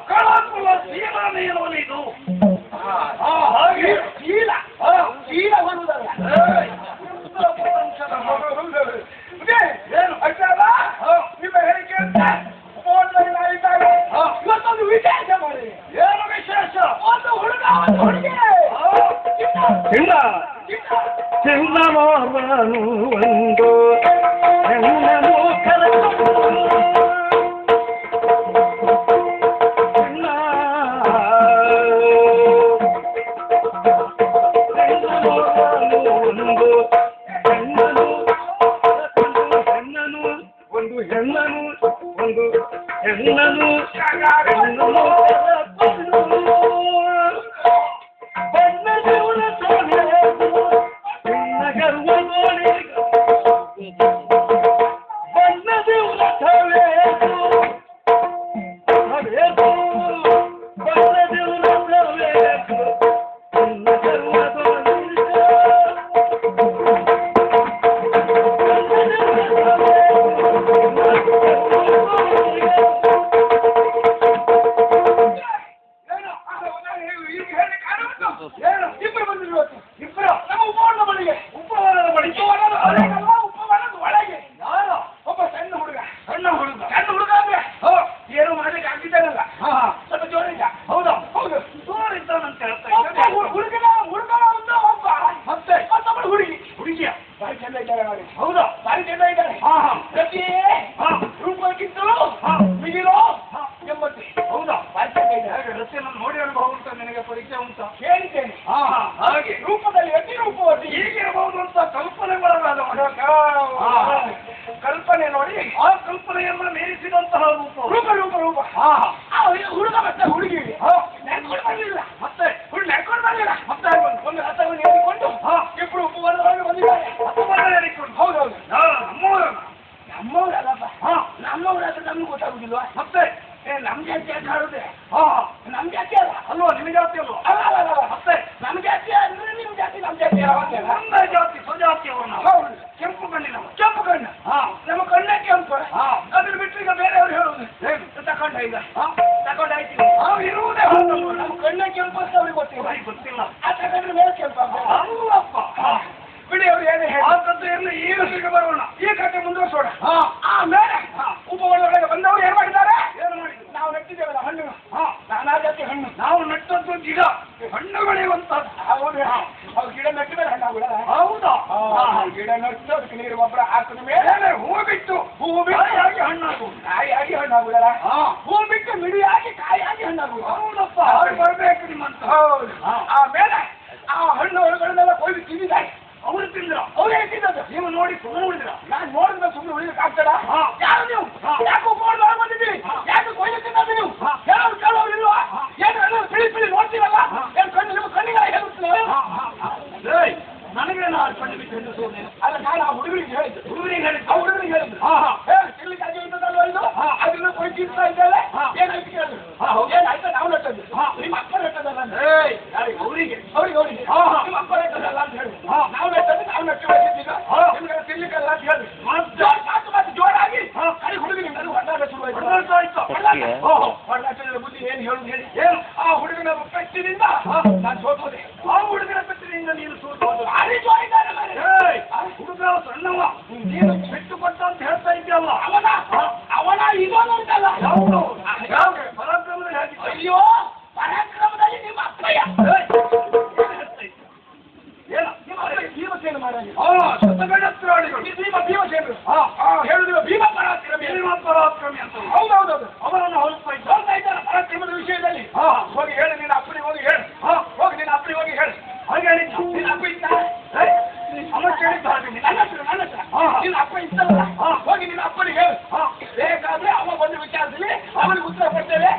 ಕಳಕುಲ ಜೀವನೇನು ಹಾಗೆ ಚೀಲ ಚೀಲ ಬರುವುದಲ್ಲ ಏನು ಅಜ್ಜಾರ ನಿಮ್ಮ ಹೇಳಿಕೆ ಇವತ್ತೊಂದು ವಿಶೇಷ ಮಾಡಿ ಏನು ವಿಶೇಷ ಒಂದು ಹುಡುಗ ಒಂದು ಹುಡುಗಿ ಚಿನ್ನಮೋಹನು ಒಂದು ಹೆಣ್ಣನು ಒಂದು ಹೆಣ್ಣನು ಕಲ್ಪನೆ ನೋಡಿ ಆ ಕಲ್ಪನೆಯನ್ನು ಮೀರಿಸಿದಂತಹ ರೂಪ ರೂಪ ರೂಪ ರೂಪ ಹುಡುಗ ಮತ್ತೆ ಹುಡುಗಿ ನೆನ್ಕೊಂಡು ಬರಲಿಲ್ಲ ಮತ್ತೆ ನೆನ್ಕೊಂಡು ಬರಲಿಲ್ಲ ಮತ್ತೆ ಒಂದು ಹತ್ತವನ್ನು ಹೇಳಿಕೊಂಡು ಇಬ್ಬರು ಉಪವನವಾಗಿ ಬಂದಿದ್ದಾರೆ ಉಪವನ ಹೇಳಿಕೊಂಡು ಹೌದೌದು ನಮ್ಮವರಲ್ಲಪ್ಪ ನಮ್ಮವರಾದ್ರೆ ನಮ್ಗೆ ಗೊತ್ತಾಗುದಿಲ್ವಾ ಮತ್ತೆ ನಮ್ ಜಾತಿ ಅಂತ ಹೇಳುದೇ ನಮ್ ಜಾತಿ ಅಲ್ಲ ಅಲ್ವಾ ನಿಮ್ ಜಾತಿ ಅಲ್ವಾ ಅಲ್ಲ ಮತ್ತೆ ನಮ್ ಜಾತಿ ಅಂದ್ರೆ ನಿಮ್ ಜಾತಿ ನಮ್ ಜಾತಿ ನಮ್ಮ ಜಾತಿ ಸ್ವಜಾತಿ ಹೌದು ಕೆಂಪು ಕಣ್ಣಿನವ ಕೆಂಪು ಕಣ್ಣು ನಮ್ಮ ಕಣ್ಣೇ ಕೆಂಪು ಅದ್ರ ಬಿಟ್ಟು ಈಗ ಬೇರೆಯವ್ರು ಹೇಳುದು ತಕೊಂಡ ಈಗ ತಕೊಂಡಾಯ್ತು ಇರುವುದೇ ನಮ್ಮ ಕಣ್ಣೇ ಕೆಂಪು ಅಂತ ಅವ್ರಿಗೆ ಗೊತ್ತಿಲ್ಲ ಆ ತಗೊಂಡ್ರೆ ಮೇಲೆ ಕೆಂಪು ಅಲ್ಲಪ್ಪ ಬಿಡಿ ಅವ್ರು ಏನೇ ಹೇಳಿ ಈ ವರ್ಷಕ್ಕೆ ಬರೋಣ ಈ ಕಥೆ ಮುಂದುವರಿಸೋಣ ಆಮೇಲೆ ಉಪವನಗಳಿಗೆ ಬಂದವರು ಏನ್ ಮಾಡಿದ್ದಾರೆ ಏನು ಮಾಡಿದ್ರು ನಾವು ನೆಟ್ಟಿದ್ದೇವಲ್ಲ ಹಣ್ಣು ನಾನಾ ಜಾತಿ ಹಣ್ಣು ನಾವು ನೆಟ್ಟದ್ದು ಗಿಡ ಹಣ್ಣುಗಳಿರುವಂತದ್ದು ಹೌದು ಅವ್ರು ಗಿಡ ನೆಟ್ಟ ಮೇಲೆ ಹಣ್ಣಾಗುದಲ್ಲ ಹೌದಾ ಗಿಡ ನೆಟ್ಟು ಅದಕ್ಕೆ ನೀರು ಗೊಬ್ಬರ ಹಾಕಿದ ಮೇಲೆ ಹೂ ಬಿಟ್ಟು ಕಾಯಾಗಿ ಹಣ್ಣಾಗುವುದು ಕಾಯಾಗಿ ಹಣ್ಣಾಗುದಲ್ಲ ಹೂ ಬಿಟ್ಟು ಮಿಡಿಯಾಗಿ ಕಾಯಾಗಿ ಹಣ್ಣಾಗುವುದು ಹೌದಪ್ಪ ಅವ್ರು ಬರ್ಬೇಕು ನಿಮ್ಮಂತ ಹೌದು ಆಮೇಲೆ ಆ ಹಣ್ಣು ಹೊರಗಳನ್ನೆಲ್ಲ ಕೊಯ್ದು ತಿಂದಿದ್ದಾರೆ ಅವರು ತಿಂದ್ರ ಅವರೇ ತಿಂದದ್ದು ನೀವು ನೋಡಿ ಸುಮ್ಮನೆ ಉಳಿದ್ರ ನಾನು ನೋಡಿದ್ರೆ ಸುಮ್ಮನೆ ಉಳಿದಕ್ಕೆ ಆಗ್ತದ ಯಾರು ನೀವು ಯಾಕೆ ಉಪವಾಸ ಬಂದಿದ್ದೀರಿ ಯಾಕೆ ಕೊಯ್ಲು ತಿನ್ನೋದು ನೀವು ಹೇಳೋರು ಕೇಳೋರು ಇಲ್ವಾ ಏನು ತಿಳಿ ತಿಳಿ ನೋಡ್ತೀರಲ್ಲ ಏನು ಕಣ್ಣು ನಿಮ್ಮ ಕಣ್ಣಿಗೆ ಹೇಳುತ್ತೇವೆ ನನಗೆ ನಾನು ಕಣ್ಣು ಬಿಟ್ಟು ಹೆಂಗಸೋನೆ ಅಲ್ಲ ನಾನು ಆ ಹುಡುಗರಿಗೆ ಹೇಳಿದ್ದು ಆ ಹುಡುಗರಿಗೆ ಹೇಳಿದ್ದು ತಿಳ್ಳಿಕಾಗಿ ಇದ್ದದಲ್ವ ಇದು ಅದನ್ನ ಕೊಯ್ದು ತಿಂತಾ ಇದ್ದೇವೆ ಏನಾಯ್ತು ಕೇಳಿದ್ರು ಏನಾಯ್ತು ನಾವು ನೆಟ್ಟದ್ದು ನಿಮ್ಮ ಅಪ್ಪ ನೆಟ್ಟದಲ್ಲ ಅವರಿಗೆ ನಿಮ್ಮ ಅಪ್ಪ ನೆಟ್ಟದಲ್ಲ ಅಂತ ಹೇಳಿ ನಾವು ನೆಟ್ಟದ್ದು ನಾವು ನೆಟ್ಟು ಬೆಳೆಸಿದ್ದೀಗ ನಿಮ್ಗೆ ತಿನ್ಲಿಕ್ಕಲ್ಲ ಅಂತ ಹೇಳಿ ಮಾತು ಜೋರಾಗಿ ಕೈ ಹುಡುಗನಿಗೆ ನನಗೆ ಹೊಡೆದಾಟ ಶುರುವಾಯ್ತು ಹೊಡೆದಾಟದ ಬುದ್ಧಿ ಏನು ಹೇಳುದು ಹೇಳಿ ಏನು ಆ ಹುಡುಗನ ಪೆಟ್ಟಿನಿಂದ ನಾನು ಸೋತೋದೆ ಆ ಹುಡುಗನ ಪೆಟ್ಟಿನಿಂದ ನೀನು ಸೋತೋದು ಹುಡುಗ ಸಣ್ಣವ ನೀನು ಬಿಟ್ಟು ಕೊಟ್ಟ ಅಂತ ಹೇಳ್ತಾ ಇದ್ದೀಯಲ್ಲ ಅವನ ಇದೊಂದು ಉಂಟಲ್ಲ ಪರಾಕ್ರಮದಲ್ಲಿ ಹೇಗೆ ಅಯ್ಯೋ ಪರಾಕ್ರಮದಲ್ಲಿ ನಿಮ್ಮ ಅಪ್ಪಯ್ಯ ಭೀಮಸೇನ ಭೀಮಸೇನರು ಹೇಳುದಿಲ್ಲ ಭೀಮ ಪರಾಕ್ರಮಿ ಅಂತ ಹೌದೌದೌದು ಅವರನ್ನು ಹೋಲ್ತಾ ಇದ್ದಾರೆ ಪರಾಕ್ರಮದ ವಿಷಯದಲ್ಲಿ ಹೋಗಿ ಹೇಳಿ ನಿನ್ನ ಅಪ್ಪನಿಗೆ ಹೋಗಿ ಹೇಳು ಹೋಗಿ ನಿನ್ನ ಅಪ್ಪನಿಗೆ ಹೋಗಿ ಹೇಳು ಹಾಗೆ ಹೇಳಿದ್ದು ನಿನ್ನ ಅಪ್ಪ ಇದ್ದ ಅಮ್ಮ ಕೇಳಿದ್ದು ಹಾಗೆ ನನ್ನ ಹತ್ರ ನಿನ್ನ ಅಪ್ಪ ಇದ್ದಲ್ಲ ಹೋಗಿ ನಿನ್ನ ಅಪ್ಪನಿಗೆ ಹೇಳು ಬೇಕಾದ್ರೆ ಅವ ಬಂದು ವಿಚಾರಿಸಲಿ ಅವನಿಗೆ ಉತ್ತರ ಕೊಡ್ತೇವೆ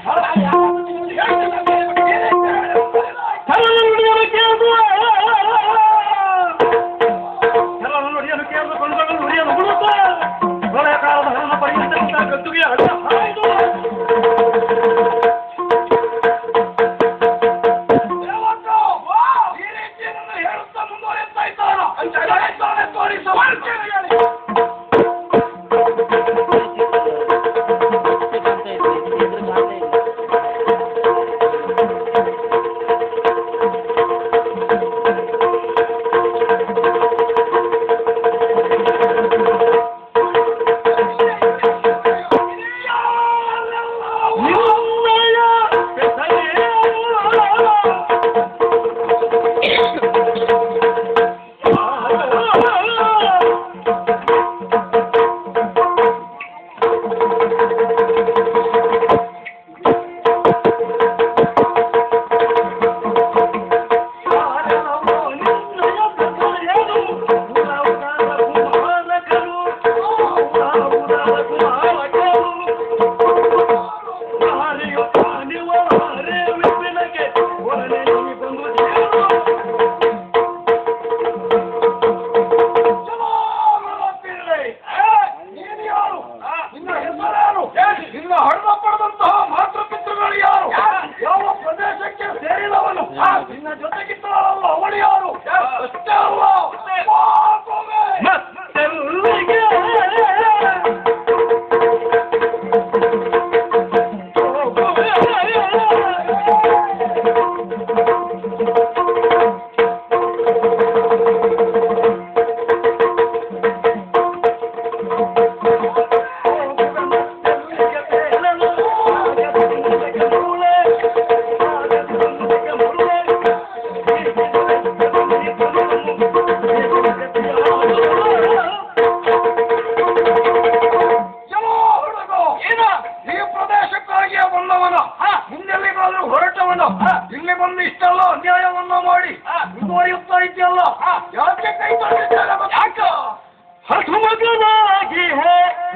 ಹಸುಮಗನಾಗಿ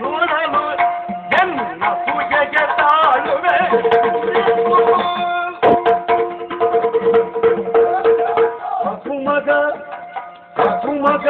ನೋಡಲು ಎನ್ನ ಪೂಜೆಗೆ ತಾಳುವೆ ಹಸುಮಗ